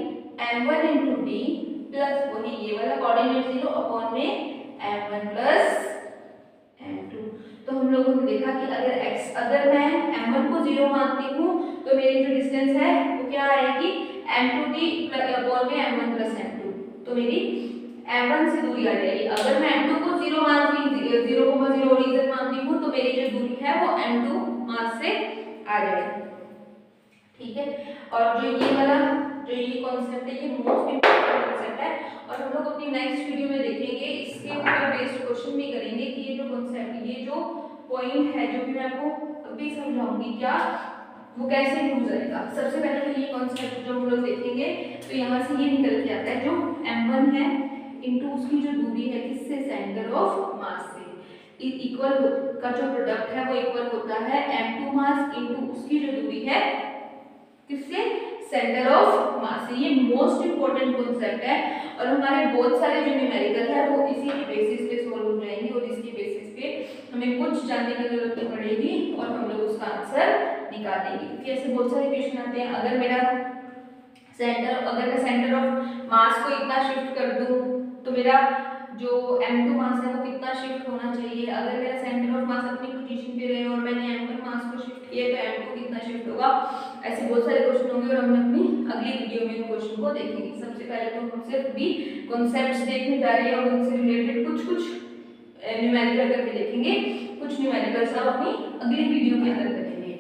m1 × d प्लस वही ये वाला कोऑर्डिनेट 0 अपॉन में m1 प्लस m2। तो हम लोगों ने देखा कि अगर मैं m1 को 0 मानती हूँ तो मेरी जो डिस्टेंस है वो क्या आएगी, m2d अपॉन में m1 प्लस m2। तो मेरी m1 से दूरी आ जाएगी। अगर मैं m2 को 0 मानती, 0, 0 ओरिजिन मानती हूँ तो मेरी जो दूरी है वो m2 मास से आ जाएगी, ठीक है। और जो ये वाला जो ये कॉन्सेप्ट है ये मोस्ट इंपॉर्टेंट कॉन्सेप्ट है, और हम लोग अपनी नेक्स्ट वीडियो में देखेंगे, इसके ऊपर बेस्ड क्वेश्चन भी करेंगे कि ये जो कॉन्सेप्ट, ये जो पॉइंट है जो भी मैं आपको अभी समझाऊंगी क्या, वो कैसे यूज आएगा। सबसे पहले तो ये कॉन्सेप्ट जो हम लोग देखेंगे तो यहाँ से ये निकल के आता है, जो m1 है इनटू उसकी जो दूरी है किससे, सेंटर ऑफ मास से, इक्वल का जो प्रोडक्ट है वो इक्वल होता है m2 मास इनटू उसकी जो दूरी है किससे, सेंटर ऑफ मास से। ये मोस्ट इंपॉर्टेंट कॉन्सेप्ट है, और हमारे बहुत सारे जो न्यूमेरिकल है वो इसी के बेसिस पे सॉल्व हो जाएंगे, और इसके बेसिस पे हमें कुछ जानने की जरूरत नहीं पड़ेगी और हम लोग उसका आंसर निकालेंगे, क्योंकि ऐसे बहुत सारे क्वेश्चन आते हैं। अगर मैं सेंटर ऑफ मास को इतना शिफ्ट कर दूं तो मेरा जो m2 मास है वो कितना शिफ्ट होना चाहिए, अगर मेरा सेंटर ऑफ मास अपनी पोजीशन पे रहे और मैंने m1 मास को शिफ्ट किया तो m2 कितना शिफ्ट होगा। ऐसे बहुत सारे क्वेश्चन होंगे और हम अपनी अगली वीडियो में क्वेश्चन को देखेंगे। सबसे पहले तो हम सिर्फ भी कॉन्सेप्ट्स देखने जा रहे हैं और उनसे रिलेटेड कुछ न्यूमेरिकल करके देखेंगे, कुछ न्यूमेरिकल्स हम अपनी अगली वीडियो के अंदर करेंगे।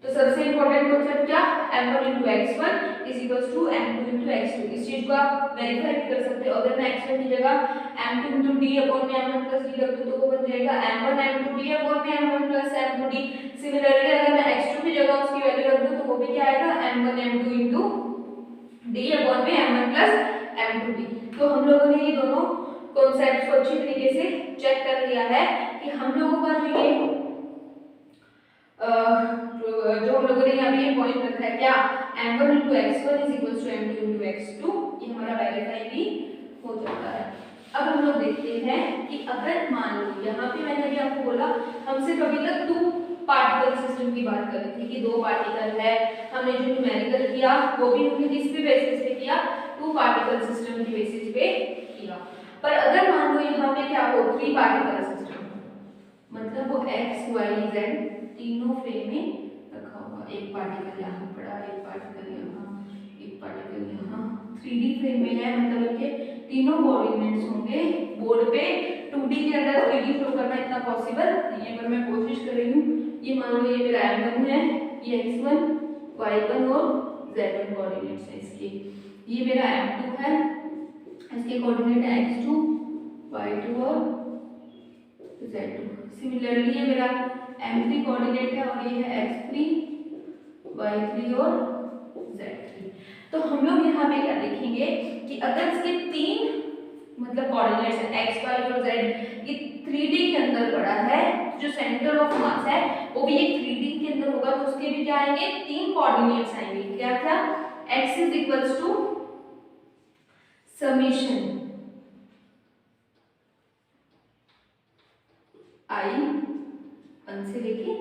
तो सबसे इंपॉर्टेंट कॉन्सेप्ट क्या, m1 × x1 = m2 × x2। इस चीज को आप वेरीफाई भी कर सकते हो। अगर मैं x1 की जगह m2 × d अपॉन में m1 प्लस d रख दूं तो वो बन जाएगा m1 m2 d अपॉन में m1 plus m2 d। Similarly अगर मैं x2 की जगह उसकी वैल्यू रख दूं तो वो भी क्या आएगा, m1 m2 × d अपॉन में m1 प्लस m2 d। तो हम लोगों ने ये दोनों कॉन्सेप्ट्स को अच्छी तरीके से चेक कर लिया है कि हम लोगों का जो ये जो हम लोगों ने यहाँ पे ये पॉइंट रखा है क्या, m1 × x1 = m2 × x2, ये हमारा वेरीफाई भी हो जाता है। अब हम लोग देखते हैं कि अगर मान लो यहाँ पे मैंने अभी आपको बोला हम सिर्फ अभी तक 2 पार्टिकल सिस्टम की बात कर रहे थे कि 2 पार्टिकल है, हमने जो न्यूमेरिकल किया वो भी हमने किस पे बेसिस पे किया, 2 पार्टिकल सिस्टम की बेसिस पे किया। पर अगर मान लो यहाँ पे क्या हो 3 पार्टिकल सिस्टम, मतलब वो x y z तीनों फ्रेम में रखा होगा, एक पार्टिकल यहाँ पड़ा, एक पार्टिकल यहाँ, एक पार्टिकल यहाँ, 3D फ्रेम में है, मतलब इनके तीनों कोऑर्डिनेट्स होंगे बोर्ड पे। 2D के अंदर 3D शो करना इतना पॉसिबल नहीं है, पर मैं कोशिश कर रही हूँ। ये मान लो ये मेरा m1 है, ये x1 y1 और z1 कोऑर्डिनेट्स है इसके, ये मेरा m2 है, इसके कोऑर्डिनेट है x2 y2 और z2। सिमिलरली ये मेरा m3 कोऑर्डिनेट है और ये है x3 y3 और z3। तो हम लोग यहाँ पे क्या देखेंगे कि अगर इसके तीन मतलब कोऑर्डिनेट्स है x y और z ये 3D के अंदर पड़ा है, जो सेंटर ऑफ मास है वो भी एक 3D के अंदर होगा, तो उसके भी क्या आएंगे, तीन कोऑर्डिनेट्स आएंगे। क्या क्या, x is equals to summation i 1 से लेके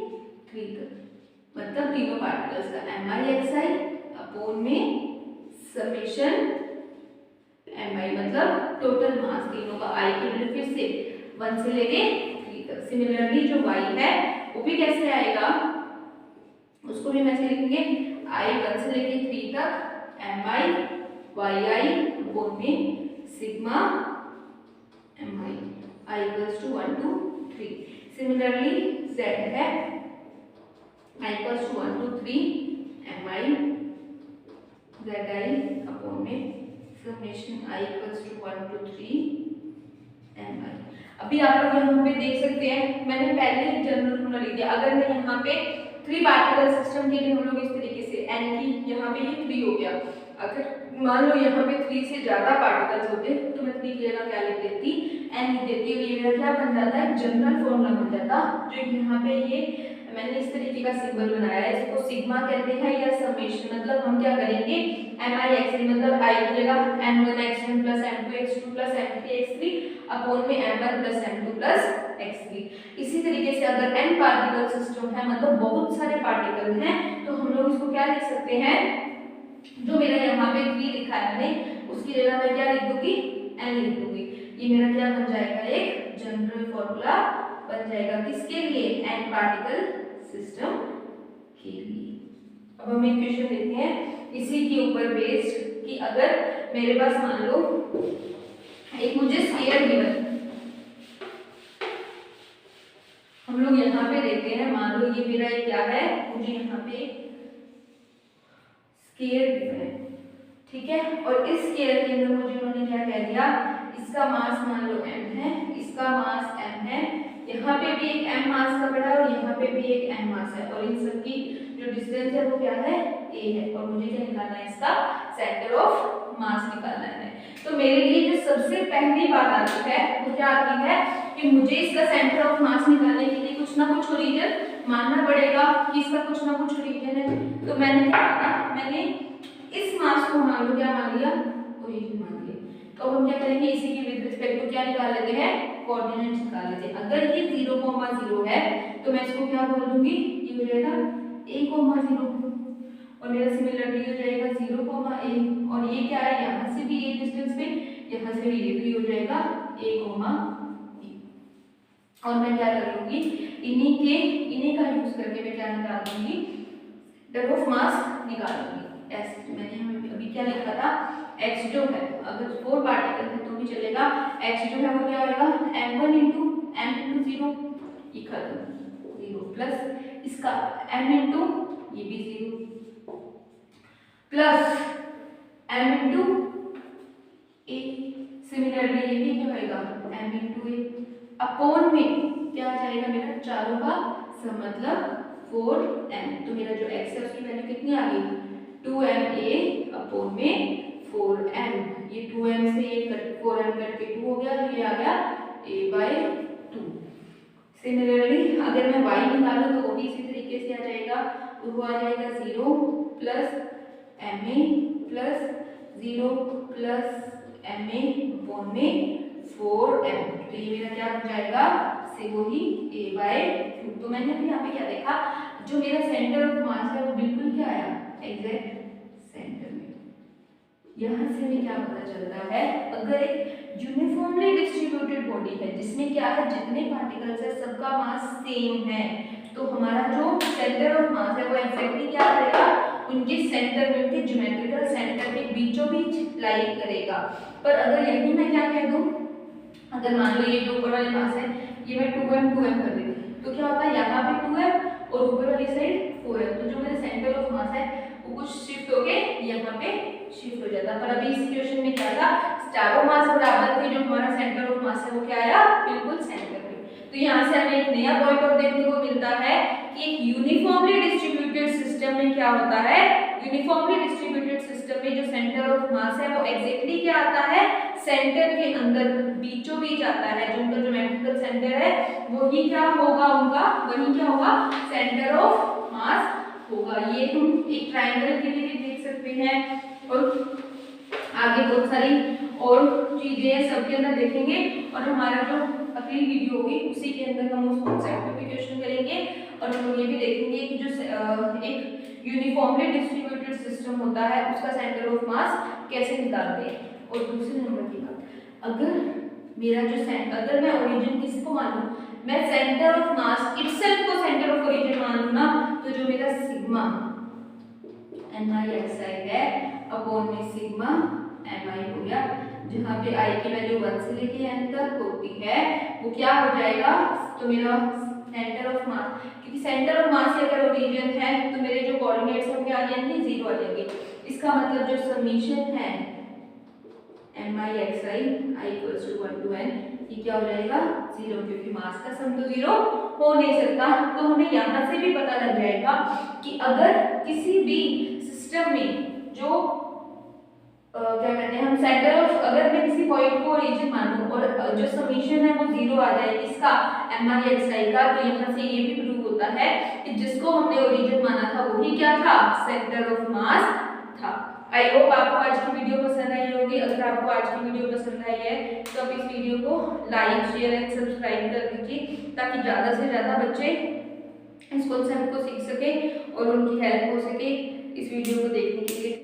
3 तक, मतलब तीनों पार्टिकल्स का mi अपॉन में समेशन mi, मतलब टोटल मास तीनों का i की वैल्यू फिर से 1 से लेके 3 तक। सिमिलरली जो y है वो भी कैसे आएगा, उसको भी ऐसे लिखेंगे i 1 से लेके 3 तक mi yi अपॉन में sigma mi i equals to 1 to 3। Similarly z है i equals to 1 to 3 mi zi upon में summation i equals to 1 to 3 mi। अभी आप लोग यहाँ पे देख सकते हैं, मैंने पहले जनरल फॉर्मूला लिख दिया। अगर मैं यहाँ पे 3 पार्टिकल सिस्टम के लिए हम लोग इस तरीके से n की यहाँ पे ये 3 हो गया, अगर मान लो यहाँ पे 3 से ज्यादा पार्टिकल्स होते तो मैं 3 की जगह क्या लिख देती, n लिख देती, और ये मेरा क्या बन जाता है, जनरल फॉर्मूला बन जाता। जो यहाँ पे ये मैंने इस तरीके का सिंबल बनाया है, इसको सिग्मा कहते हैं या समेशन। मतलब हम क्या करेंगे, mi मतलब i की जगह m1x1 plus m2x2 plus m3x3 upon में m1 plus m2 plus x3। इसी तरीके से अगर n पार्टिकल सिस्टम है, मतलब बहुत सारे पार्टिकल हैं, तो हम लोग इसको क्या लिख सकते हैं, जो मेरा यहाँ पे 3 लिखा है मैंने, उसकी जगह मैं क्या लिख दूंगी, n लिख दूंगी। ये मेरा क्या बन जाएगा, एक जनरल फॉर्मूला बन जाएगा, किसके लिए, n पार्टिकल सिस्टम के लिए। अब हम एक क्वेश्चन देखते हैं इसी के ऊपर बेस्ड, कि अगर मेरे पास मान लो एक मुझे स्फीयर गिवन, हम लोग यहाँ पे देखते हैं, मान लो ये मेरा एक क्या है, मुझे यहाँ पे स्फीयर गिवन है, ठीक है, और इस स्फीयर के अंदर मुझे उन्होंने क्या कह दिया, इसका मास मान लो m है, इसका मास m है, यहाँ पे भी एक m मास का पड़ा है और यहाँ पे भी एक m मास है, और इन सब की जो डिस्टेंस है वो क्या है, a है, और मुझे क्या निकालना है, इसका सेंटर ऑफ मास निकालना है। तो मेरे लिए जो सबसे पहली बात आती है वो क्या आती है, कि मुझे इसका सेंटर ऑफ मास निकालने के लिए कुछ ना कुछ ओरिजिन मानना पड़ेगा, कि इसका कुछ ना कुछ ओरिजिन है। तो मैंने क्या माना, मैंने इस मास को मान लो क्या मान लिया, ओरिजिन मान लिया। तो हम क्या करेंगे, इसी के विद रिस्पेक्ट टू क्या निकाल लेते हैं, कोऑर्डिनेट्स निकाल लेते हैं। अगर ये 0,0 है तो मैं इसको क्या बोल दूंगी, ये हो जाएगा a,0, और मेरा सिमिलरली हो जाएगा 0,a, और ये क्या है, यहाँ से भी ये डिस्टेंस पे, यहाँ से भी ये भी हो जाएगा a,e, और मैं क्या कर लूंगी, इन्हीं का यूज करके मैं क्या निकाल दूंगी, सेंटर ऑफ मास निकाल दूंगी। ऐसे मैंने अभी क्या लिखा था, x जो है, अगर 4 पार्टिकल है तो भी चलेगा, x जो है वो क्या आएगा, m1 into m into 0 equal 0 plus इसका m इंटू ये भी 0 plus m into a, similarly ये भी क्या होगा, m इंटू a अपॉन में क्या आ जाएगा, मेरा चारों का सब मतलब 4m। तो मेरा जो x है उसकी वैल्यू कितनी आ गई, 2ma अपॉन में 4m, ये 2m से ये 4m कट के 2 हो गया, ये आ गया a/2। सिमिलरली अगर मैं y निकालूं तो वो भी इसी तरीके से आ जाएगा, तो वो आ जाएगा 0 plus ma plus 0 plus ma upon में 4m। तो ये मेरा क्या बन जाएगा, से वही a/2। तो मैंने यहाँ पे क्या देखा, जो मेरा सेंटर ऑफ मास है वो बिल्कुल क्या आया, एग्जैक्ट सेंटर में। यहाँ से हमें क्या पता चलता है, अगर एक यूनिफॉर्मली डिस्ट्रीब्यूटेड बॉडी है जिसमें क्या है, जितने पार्टिकल्स है सबका मास सेम है, तो हमारा जो सेंटर ऑफ मास है वो एग्जैक्टली क्या करेगा, उनके सेंटर में, उनके ज्योमेट्रिकल सेंटर के बीचों बीच लाई करेगा। पर अगर यही मैं क्या कह दूं, अगर मान लो ये जो ऊपर वाले मास है ये मैं 2m कर देती, तो क्या होता है, यहाँ पे 2m और ऊपर वाली साइड 4m, तो जो मेरा सेंटर ऑफ मास है वो कुछ शिफ्ट होके यहाँ पे शिफ्ट हो जाता। पर अभी इस क्वेश्चन में क्या था, चारों मास बराबर थे, जो हमारा सेंटर ऑफ मास है वो क्या आया, बिल्कुल सेंटर पे। तो यहाँ से हमें एक नया पॉइंट और देखने को मिलता है कि एक यूनिफॉर्मली डिस्ट्रीब्यूटेड सिस्टम में क्या होता है, यूनिफॉर्मली डिस्ट्रीब्यूटेड सिस्टम में जो सेंटर ऑफ मास है वो एग्जैक्टली क्या आता है, सेंटर के अंदर बीचों बीच आता है। जो उनका ज्योमेट्रिकल सेंटर है वही क्या होगा, उनका वही क्या होगा, सेंटर ऑफ मास होगा। ये हम एक ट्रायंगल के लिए भी देख सकते हैं और आगे बहुत सारी और चीजें हैं सबके अंदर देखेंगे। और हमारा जो अगली वीडियो होगी उसी के अंदर हम उस कॉन्सेप्ट पे क्वेश्चन करेंगे और हम लोग ये भी देखेंगे कि जो एक यूनिफॉर्मली डिस्ट्रीब्यूटेड सिस्टम होता है उसका सेंटर ऑफ मास कैसे निकालते हैं। और दूसरे नंबर की बात, अगर मैं ओरिजिन किसको मानूं, मैं सेंटर ऑफ मास इटसेल्फ को सेंटर ऑफ ओरिजिन मान लूं ना, तो जो मेरा सिग्मा mi(xi) है अपॉन में सिग्मा mi हो गया, जहाँ पे i की वैल्यू 1 से लेके n तक होती है वो क्या हो जाएगा, तो मेरा सेंटर ऑफ मास, क्योंकि सेंटर ऑफ मास अगर ओरिजिन है तो मेरे जो कोऑर्डिनेट्स होंगे आ जाएंगे 0 आ जाएंगे। इसका मतलब जो समीशन है mi(xi) i = 1 to n, ये क्या हो जाएगा 0, क्योंकि मास का सम तो 0 हो नहीं सकता। तो हमें यहाँ से भी पता लग जाएगा कि अगर किसी भी सिस्टम में जो क्या कहते हैं हम सेंटर ऑफ, अगर मैं किसी पॉइंट को ओरिजिन मानूं और जो समीशन है वो 0 आ जाए इसका mi(xi) का, तो यहाँ से ये भी प्रूव होता है कि जिसको हमने ओरिजिन माना था वही क्या था, सेंटर ऑफ मास था। आई होप आपको आज की वीडियो पसंद आई होगी। अगर आपको आज की वीडियो पसंद आई है तो आप इस वीडियो को लाइक, शेयर एंड सब्सक्राइब कर दीजिए ताकि ज़्यादा से ज़्यादा बच्चे इस कॉन्सेप्ट को सीख सके और उनकी हेल्प हो सके इस वीडियो को देखने के लिए।